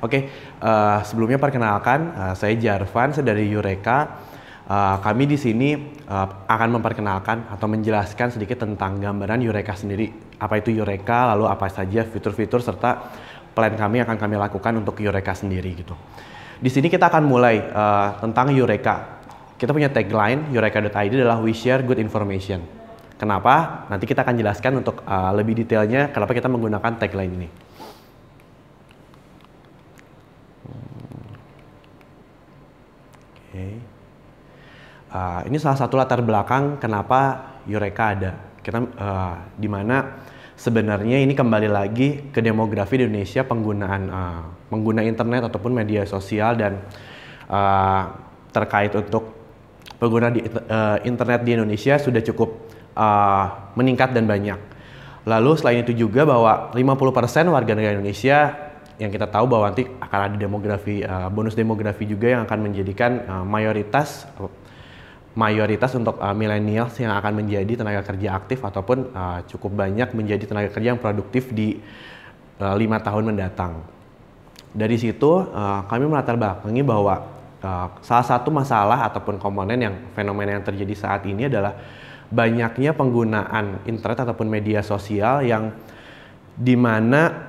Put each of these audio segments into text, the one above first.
Oke, sebelumnya perkenalkan, saya Jarvan, saya dari Eureka. Kami di sini akan memperkenalkan atau menjelaskan sedikit tentang gambaran Eureka sendiri. Apa itu Eureka, lalu apa saja fitur-fitur serta plan kami akan kami lakukan untuk Eureka sendiri gitu. Di sini kita akan mulai tentang Eureka. Kita punya tagline Eureka.id adalah We Share Good Information. Kenapa? Nanti kita akan jelaskan untuk lebih detailnya kenapa kita menggunakan tagline ini. Ini salah satu latar belakang kenapa Eureka ada. Kita di mana sebenarnya ini kembali lagi ke demografi di Indonesia, pengguna internet ataupun media sosial, dan terkait untuk pengguna internet di Indonesia sudah cukup meningkat dan banyak. Lalu selain itu juga bahwa 50% warga negara Indonesia yang kita tahu bahwa nanti akan ada demografi, bonus demografi juga yang akan menjadikan mayoritas untuk millennials yang akan menjadi tenaga kerja aktif ataupun cukup banyak menjadi tenaga kerja yang produktif di 5 tahun mendatang. Dari situ kami melatar belakangi bahwa salah satu masalah ataupun komponen yang fenomena yang terjadi saat ini adalah banyaknya penggunaan internet ataupun media sosial yang dimana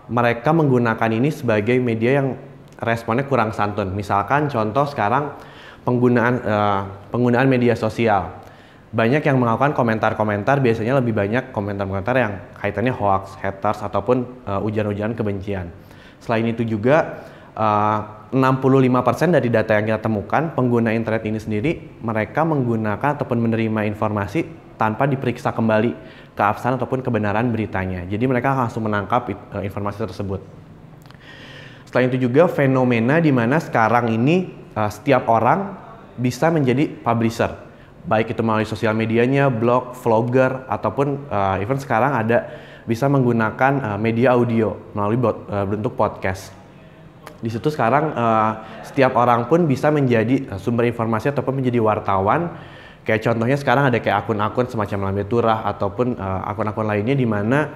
mereka menggunakan ini sebagai media yang responnya kurang santun. Misalkan contoh sekarang penggunaan media sosial. Banyak yang melakukan komentar-komentar, biasanya lebih banyak komentar-komentar yang kaitannya hoax, haters, ataupun ujaran-ujaran kebencian. Selain itu juga 65% dari data yang kita temukan, pengguna internet ini sendiri mereka menggunakan ataupun menerima informasi tanpa diperiksa kembali keabsahan ataupun kebenaran beritanya. Jadi mereka langsung menangkap informasi tersebut. Selain itu juga fenomena di mana sekarang ini setiap orang bisa menjadi publisher, baik itu melalui sosial medianya, blog, vlogger, ataupun even sekarang ada bisa menggunakan media audio melalui bentuk podcast. Di situ sekarang setiap orang pun bisa menjadi sumber informasi ataupun menjadi wartawan. Kayak contohnya sekarang ada kayak akun-akun semacam Lambe Turah ataupun akun-akun lainnya di mana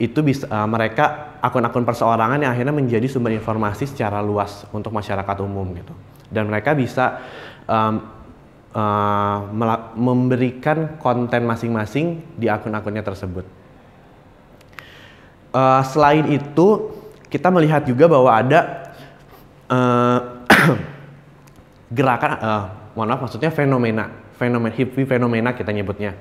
itu bisa mereka akun-akun perseorangan yang akhirnya menjadi sumber informasi secara luas untuk masyarakat umum gitu. Dan mereka bisa memberikan konten masing-masing di akun-akunnya tersebut. Selain itu kita melihat juga bahwa ada gerakan, maksudnya fenomena kita nyebutnya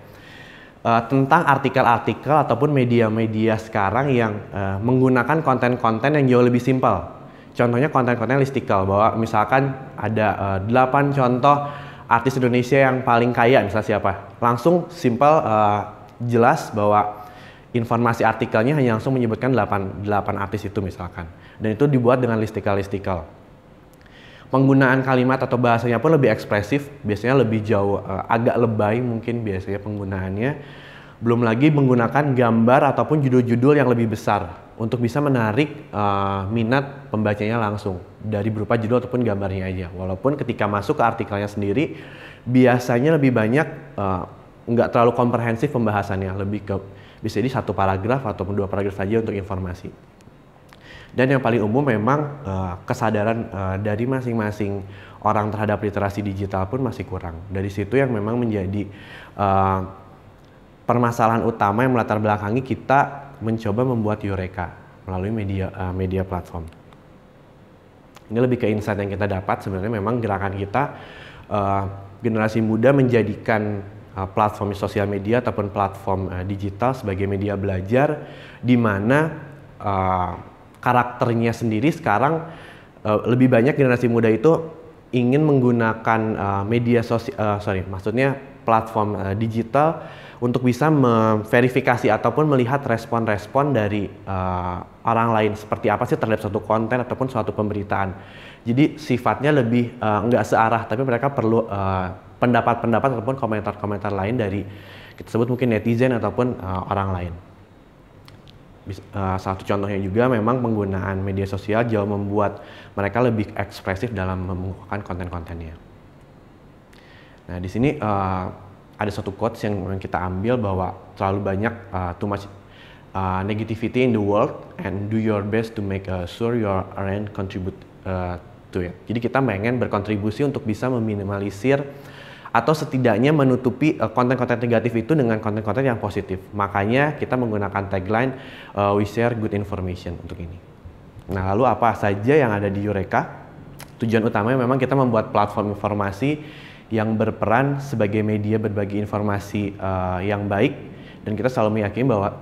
tentang artikel-artikel ataupun media-media sekarang yang menggunakan konten-konten yang jauh lebih simpel. Contohnya konten-konten listikal, bahwa misalkan ada 8 contoh artis Indonesia yang paling kaya, misalnya siapa, langsung simpel, jelas bahwa informasi artikelnya hanya langsung menyebutkan 8 artis itu misalkan, dan itu dibuat dengan listikal. Penggunaan kalimat atau bahasanya pun lebih ekspresif, biasanya lebih jauh, agak lebay mungkin biasanya penggunaannya. Belum lagi menggunakan gambar ataupun judul-judul yang lebih besar untuk bisa menarik minat pembacanya langsung dari berupa judul ataupun gambarnya aja. Walaupun ketika masuk ke artikelnya sendiri biasanya lebih banyak nggak terlalu komprehensif pembahasannya, lebih ke bisa jadi 1 paragraf ataupun 2 paragraf saja untuk informasi. Dan yang paling umum memang kesadaran dari masing-masing orang terhadap literasi digital pun masih kurang. Dari situ yang memang menjadi permasalahan utama yang melatar belakangi kita mencoba membuat Eureka melalui media platform. Ini lebih ke insight yang kita dapat. Sebenarnya memang gerakan kita generasi muda menjadikan platform sosial media ataupun platform digital sebagai media belajar, di mana karakternya sendiri sekarang lebih banyak generasi muda itu ingin menggunakan platform digital untuk bisa memverifikasi ataupun melihat respon-respon dari orang lain seperti apa sih terhadap suatu konten ataupun suatu pemberitaan. Jadi sifatnya lebih nggak searah, tapi mereka perlu pendapat-pendapat ataupun komentar-komentar lain dari kita sebut mungkin netizen ataupun orang lain. Satu contohnya juga memang penggunaan media sosial jauh membuat mereka lebih ekspresif dalam mengemukakan konten-kontennya. Nah, di sini ada satu quotes yang kita ambil bahwa terlalu banyak negativity in the world and do your best to make sure your RN contribute to it. Jadi kita pengen berkontribusi untuk bisa meminimalisir atau setidaknya menutupi konten-konten negatif itu dengan konten-konten yang positif. Makanya kita menggunakan tagline we share good information untuk ini. Nah, lalu apa saja yang ada di Eureka? Tujuan utamanya memang kita membuat platform informasi yang berperan sebagai media berbagi informasi yang baik, dan kita selalu meyakini bahwa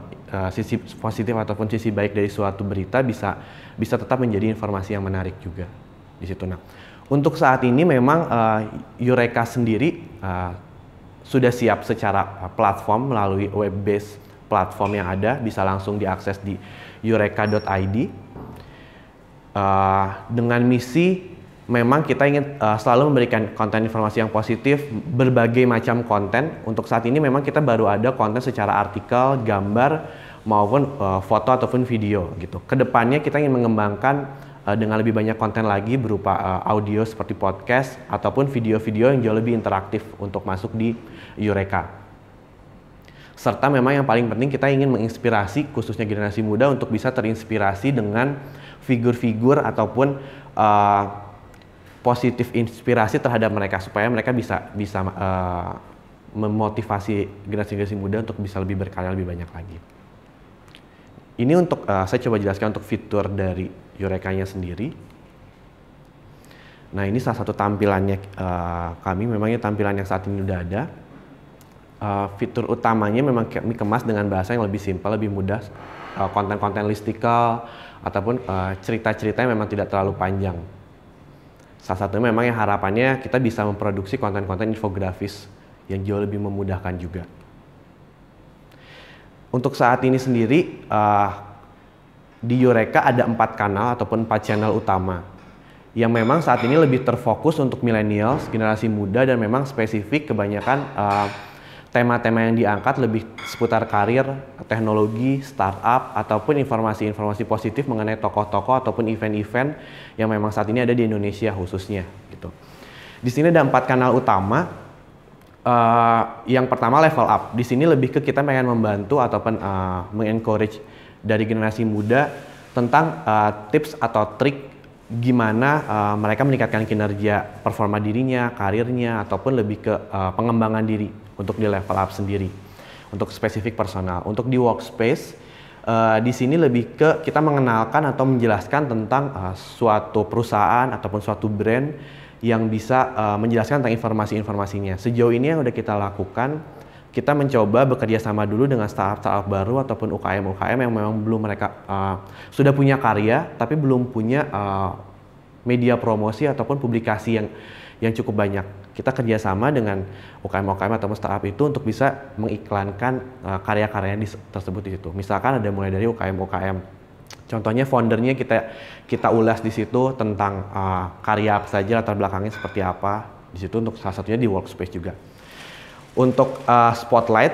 sisi positif ataupun sisi baik dari suatu berita bisa tetap menjadi informasi yang menarik juga di situ. Nah, untuk saat ini memang Eureka sendiri sudah siap secara platform melalui web-based platform yang ada, bisa langsung diakses di eureka.id. Dengan misi memang kita ingin selalu memberikan konten informasi yang positif, berbagai macam konten. Untuk saat ini memang kita baru ada konten secara artikel, gambar, maupun foto ataupun video gitu. Kedepannya kita ingin mengembangkan dengan lebih banyak konten lagi berupa audio seperti podcast ataupun video-video yang jauh lebih interaktif untuk masuk di Eureka. Serta memang yang paling penting kita ingin menginspirasi khususnya generasi muda untuk bisa terinspirasi dengan figur-figur ataupun positif inspirasi terhadap mereka supaya mereka bisa memotivasi generasi muda untuk bisa lebih berkarya lebih banyak lagi. Ini untuk saya coba jelaskan untuk fitur dari Eureka-nya sendiri. Nah, ini salah satu tampilannya kami. Memangnya tampilan yang saat ini sudah ada. Fitur utamanya memang kami kemas dengan bahasa yang lebih simpel, lebih mudah. Konten-konten listicle ataupun cerita-cerita yang memang tidak terlalu panjang. Salah satunya memang yang harapannya kita bisa memproduksi konten-konten infografis yang jauh lebih memudahkan juga. Untuk saat ini sendiri di Eureka ada 4 kanal ataupun 4 channel utama yang memang saat ini lebih terfokus untuk millennials, generasi muda, dan memang spesifik kebanyakan tema-tema yang diangkat lebih seputar karir, teknologi, startup, ataupun informasi-informasi positif mengenai tokoh-tokoh ataupun event-event yang memang saat ini ada di Indonesia khususnya gitu. Di sini ada 4 kanal utama. Yang pertama level up. Di sini lebih ke kita pengen membantu ataupun mengencourage dari generasi muda tentang tips atau trik gimana mereka meningkatkan kinerja performa dirinya, karirnya, ataupun lebih ke pengembangan diri untuk di level up sendiri, untuk spesifik personal. Untuk di workspace, di sini lebih ke kita mengenalkan atau menjelaskan tentang suatu perusahaan ataupun suatu brand yang bisa menjelaskan tentang informasi-informasinya. Sejauh ini yang udah kita lakukan, kita mencoba bekerja sama dulu dengan startup baru ataupun UKM-UKM yang memang belum mereka sudah punya karya tapi belum punya media promosi ataupun publikasi yang cukup banyak. Kita kerjasama dengan UKM-UKM ataupun startup itu untuk bisa mengiklankan karya-karya tersebut di situ. Misalkan ada mulai dari UKM-UKM. Contohnya foundernya kita ulas di situ tentang karya apa saja, latar belakangnya seperti apa di situ, untuk salah satunya di workspace juga. Untuk spotlight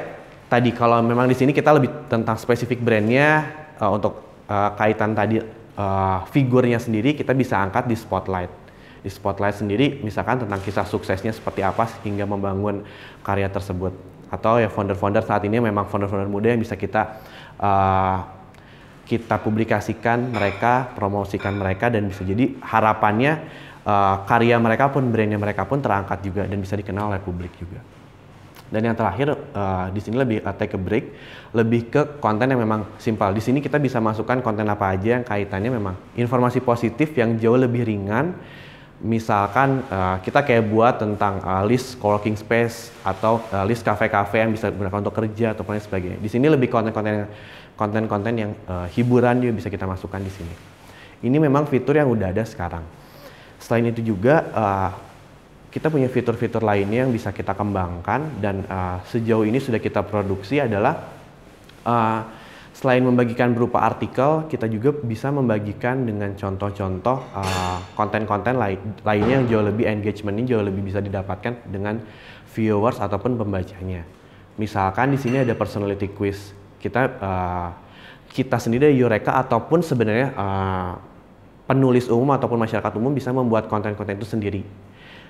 tadi, kalau memang di sini kita lebih tentang spesifik brandnya, untuk kaitan tadi figurnya sendiri kita bisa angkat di spotlight. Di spotlight sendiri misalkan tentang kisah suksesnya seperti apa hingga membangun karya tersebut. Atau ya founder-founder saat ini memang founder-founder muda yang bisa kita publikasikan mereka, promosikan mereka, dan bisa jadi harapannya karya mereka pun, brandnya mereka pun terangkat juga dan bisa dikenal oleh publik juga. Dan yang terakhir di sini lebih take a break, lebih ke konten yang memang simpel. Di sini kita bisa masukkan konten apa aja yang kaitannya memang informasi positif yang jauh lebih ringan. Misalkan kita kayak buat tentang list coworking space atau list kafe-kafe yang bisa digunakan untuk kerja atau lain sebagainya. Di sini lebih konten-konten yang hiburan juga bisa kita masukkan di sini. Ini memang fitur yang udah ada sekarang. Selain itu juga kita punya fitur-fitur lainnya yang bisa kita kembangkan, dan sejauh ini sudah kita produksi adalah selain membagikan berupa artikel, kita juga bisa membagikan dengan contoh-contoh konten-konten lainnya yang jauh lebih engagementnya jauh lebih bisa didapatkan dengan viewers ataupun pembacanya. Misalkan di sini ada personality quiz. Kita sendiri dari Eureka ataupun sebenarnya penulis umum ataupun masyarakat umum bisa membuat konten-konten itu sendiri.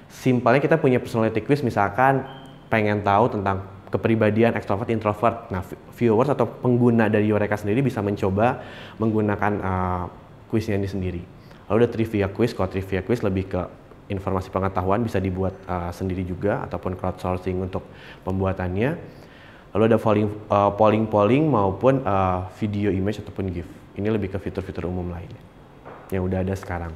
Simpelnya kita punya personality quiz, misalkan pengen tahu tentang kepribadian ekstrovert, introvert. Nah, viewers atau pengguna dari Eureka sendiri bisa mencoba menggunakan kuisnya ini sendiri. Lalu ada trivia quiz. Kalau trivia quiz lebih ke informasi pengetahuan, bisa dibuat sendiri juga ataupun crowdsourcing untuk pembuatannya. Lalu ada polling maupun video image ataupun GIF. Ini lebih ke fitur-fitur umum lainnya yang udah ada sekarang.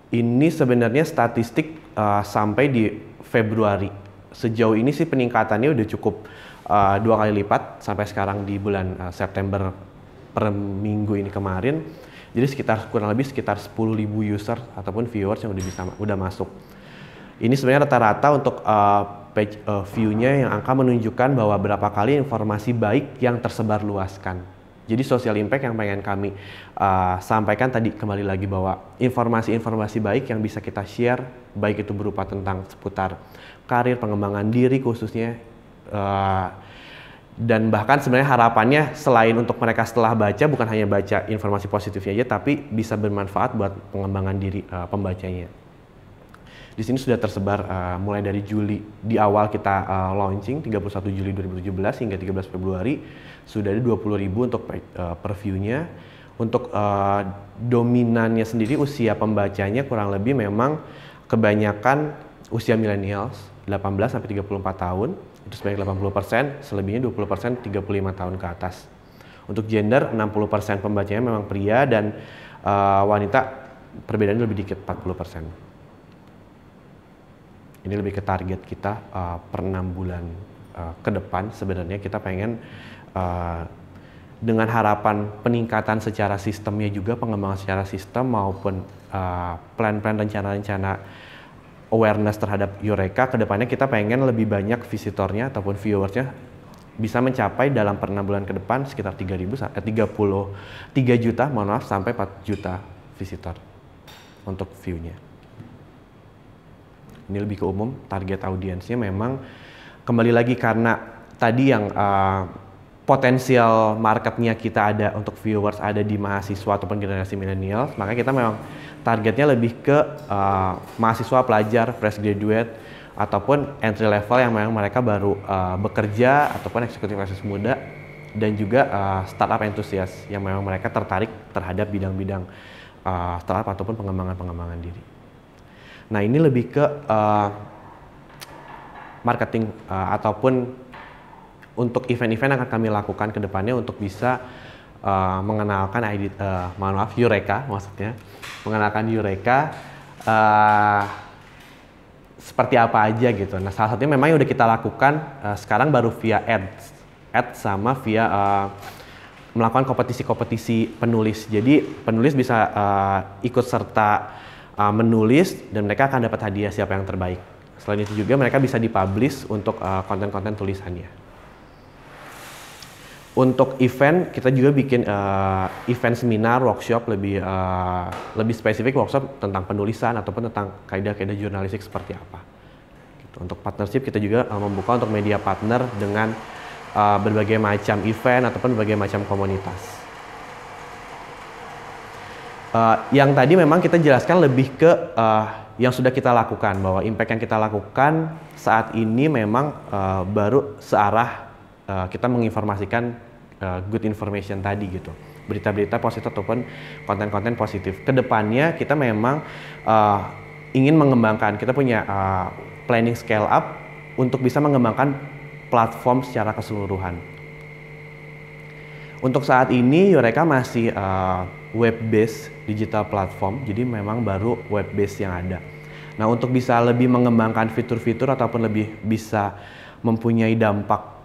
Ini sebenarnya statistik sampai di Februari. Sejauh ini sih peningkatannya udah cukup 2 kali lipat sampai sekarang di bulan September per minggu ini kemarin. Jadi kurang lebih sekitar 10.000 user ataupun viewers yang udah masuk. Ini sebenarnya rata-rata untuk page view-nya yang angka menunjukkan bahwa berapa kali informasi baik yang tersebar luaskan. Jadi social impact yang pengen kami sampaikan tadi kembali lagi bahwa informasi-informasi baik yang bisa kita share, baik itu berupa tentang seputar karir, pengembangan diri khususnya, dan bahkan sebenarnya harapannya selain untuk mereka setelah baca bukan hanya baca informasi positifnya aja, tapi bisa bermanfaat buat pengembangan diri pembacanya. Di sini sudah tersebar mulai dari Juli, di awal kita launching 31 Juli 2017 hingga 13 Februari sudah ada 20.000 untuk per view-nya. Untuk dominannya sendiri usia pembacanya kurang lebih memang kebanyakan usia millennials 18 sampai 34 tahun. Itu sebanyak 80%, selebihnya 20% 35 tahun ke atas. Untuk gender 60% pembacanya memang pria dan wanita perbedaannya lebih dikit 40%. Ini lebih ke target kita per 6 bulan ke depan. Sebenarnya kita pengen dengan harapan peningkatan secara sistemnya juga, pengembangan secara sistem maupun plan-plan rencana-rencana awareness terhadap Eureka, kedepannya kita pengen lebih banyak visitornya ataupun viewersnya bisa mencapai dalam per 6 bulan ke depan sekitar 3 juta sampai 4 juta visitor untuk view-nya. Ini lebih ke umum, target audiensnya memang kembali lagi karena tadi yang potensial marketnya kita ada untuk viewers ada di mahasiswa ataupun generasi milenial, maka kita memang targetnya lebih ke mahasiswa, pelajar, fresh graduate ataupun entry level yang memang mereka baru bekerja ataupun eksekutif muda, dan juga startup enthusiast yang memang mereka tertarik terhadap bidang-bidang startup ataupun pengembangan diri. Nah, ini lebih ke marketing ataupun untuk event-event yang akan kami lakukan ke depannya untuk bisa mengenalkan Eureka maksudnya. Mengenalkan Eureka seperti apa aja gitu. Nah, salah satunya memang yang udah kita lakukan sekarang baru via ads sama via melakukan kompetisi-kompetisi penulis. Jadi penulis bisa ikut serta menulis dan mereka akan dapat hadiah siapa yang terbaik. Selain itu juga mereka bisa dipublish untuk konten-konten tulisannya. Untuk event, kita juga bikin event seminar, workshop lebih spesifik, workshop tentang penulisan ataupun tentang kaidah-kaidah jurnalistik seperti apa. Gitu. Untuk partnership, kita juga membuka untuk media partner dengan berbagai macam event ataupun berbagai macam komunitas. Yang tadi memang kita jelaskan lebih ke yang sudah kita lakukan, bahwa impact yang kita lakukan saat ini memang baru searah kita menginformasikan good information tadi gitu, berita-berita positif ataupun konten-konten positif. Kedepannya kita memang ingin mengembangkan, kita punya planning scale up untuk bisa mengembangkan platform secara keseluruhan. Untuk saat ini Eureka masih web-based digital platform, jadi memang baru web-based yang ada. Nah, untuk bisa lebih mengembangkan fitur-fitur ataupun lebih bisa mempunyai dampak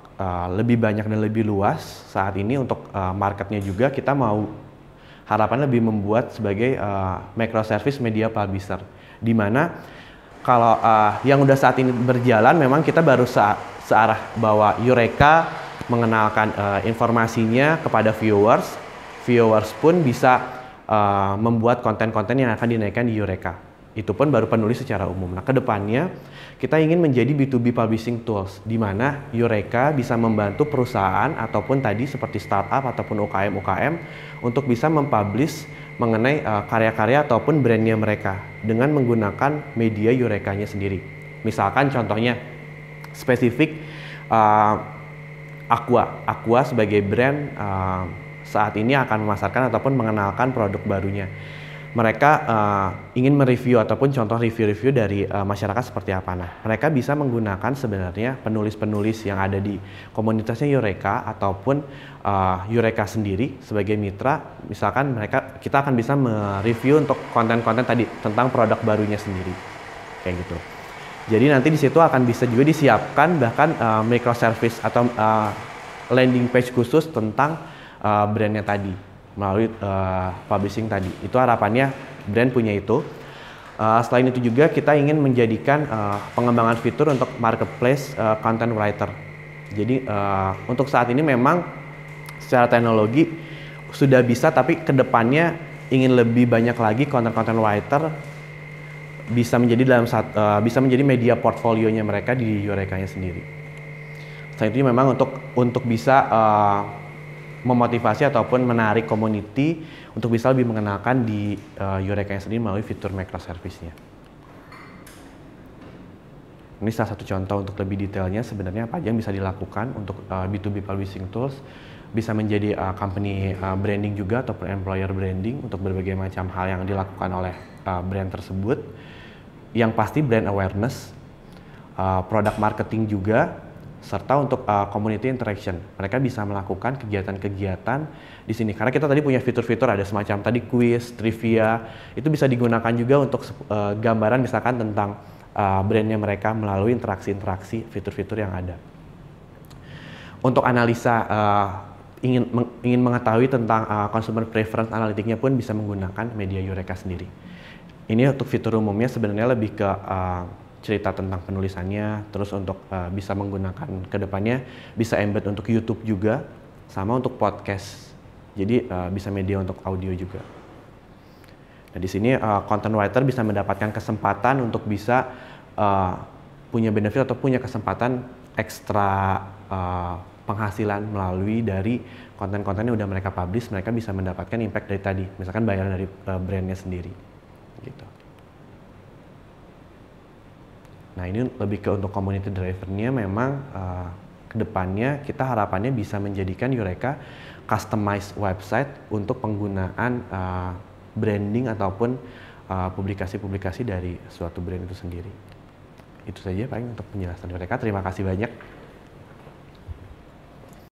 lebih banyak dan lebih luas saat ini untuk marketnya juga kita mau harapan lebih membuat sebagai microservice media publisher, di mana kalau yang udah saat ini berjalan memang kita baru searah bahwa Eureka mengenalkan informasinya kepada viewers pun bisa membuat konten-konten yang akan dinaikkan di Eureka. Itu pun baru penulis secara umum. Nah, kedepannya kita ingin menjadi B2B publishing tools, di mana Eureka bisa membantu perusahaan ataupun tadi seperti startup ataupun UKM untuk bisa mempublish mengenai karya-karya ataupun brandnya mereka dengan menggunakan media Eureka-nya sendiri. Misalkan contohnya spesifik Aqua sebagai brand saat ini akan memasarkan ataupun mengenalkan produk barunya. Mereka ingin mereview ataupun contoh review-review dari masyarakat seperti apa. Nah, mereka bisa menggunakan sebenarnya penulis-penulis yang ada di komunitasnya Eureka ataupun Eureka sendiri sebagai mitra. Misalkan kita akan bisa mereview untuk konten-konten tadi tentang produk barunya sendiri, kayak gitu. Jadi nanti di situ akan bisa juga disiapkan bahkan microservice atau landing page khusus tentang brandnya tadi melalui publishing tadi. Itu harapannya brand punya itu. Selain itu juga kita ingin menjadikan pengembangan fitur untuk marketplace content writer. Jadi untuk saat ini memang secara teknologi sudah bisa, tapi kedepannya ingin lebih banyak lagi content writer bisa menjadi media portfolionya mereka di Eureka-nya sendiri. Selain itu memang untuk bisa memotivasi ataupun menarik community untuk bisa lebih mengenalkan di Eureka-nya sendiri melalui fitur microservice-nya. Ini salah satu contoh untuk lebih detailnya sebenarnya apa aja yang bisa dilakukan untuk B2B publishing tools. Bisa menjadi company branding juga ataupun employer branding untuk berbagai macam hal yang dilakukan oleh brand tersebut. Yang pasti brand awareness, product marketing juga, serta untuk community interaction. Mereka bisa melakukan kegiatan-kegiatan di sini. Karena kita tadi punya fitur-fitur ada semacam tadi quiz, trivia, itu bisa digunakan juga untuk gambaran misalkan tentang brandnya mereka melalui interaksi-interaksi fitur-fitur yang ada. Untuk analisa ingin mengetahui tentang consumer preference analitiknya pun bisa menggunakan media Eureka sendiri. Ini untuk fitur umumnya sebenarnya lebih ke cerita tentang penulisannya, terus untuk bisa menggunakan kedepannya bisa embed untuk YouTube juga, sama untuk podcast. Jadi bisa media untuk audio juga. Nah di sini content writer bisa mendapatkan kesempatan untuk bisa punya benefit atau punya kesempatan ekstra penghasilan melalui dari konten-konten yang udah mereka publish. Mereka bisa mendapatkan impact dari tadi, misalkan bayaran dari brandnya sendiri, gitu. Nah ini lebih ke untuk community drivernya memang kedepannya kita harapannya bisa menjadikan Eureka customized website untuk penggunaan branding ataupun publikasi-publikasi dari suatu brand itu sendiri. Itu saja paling untuk penjelasan Eureka. Terima kasih banyak.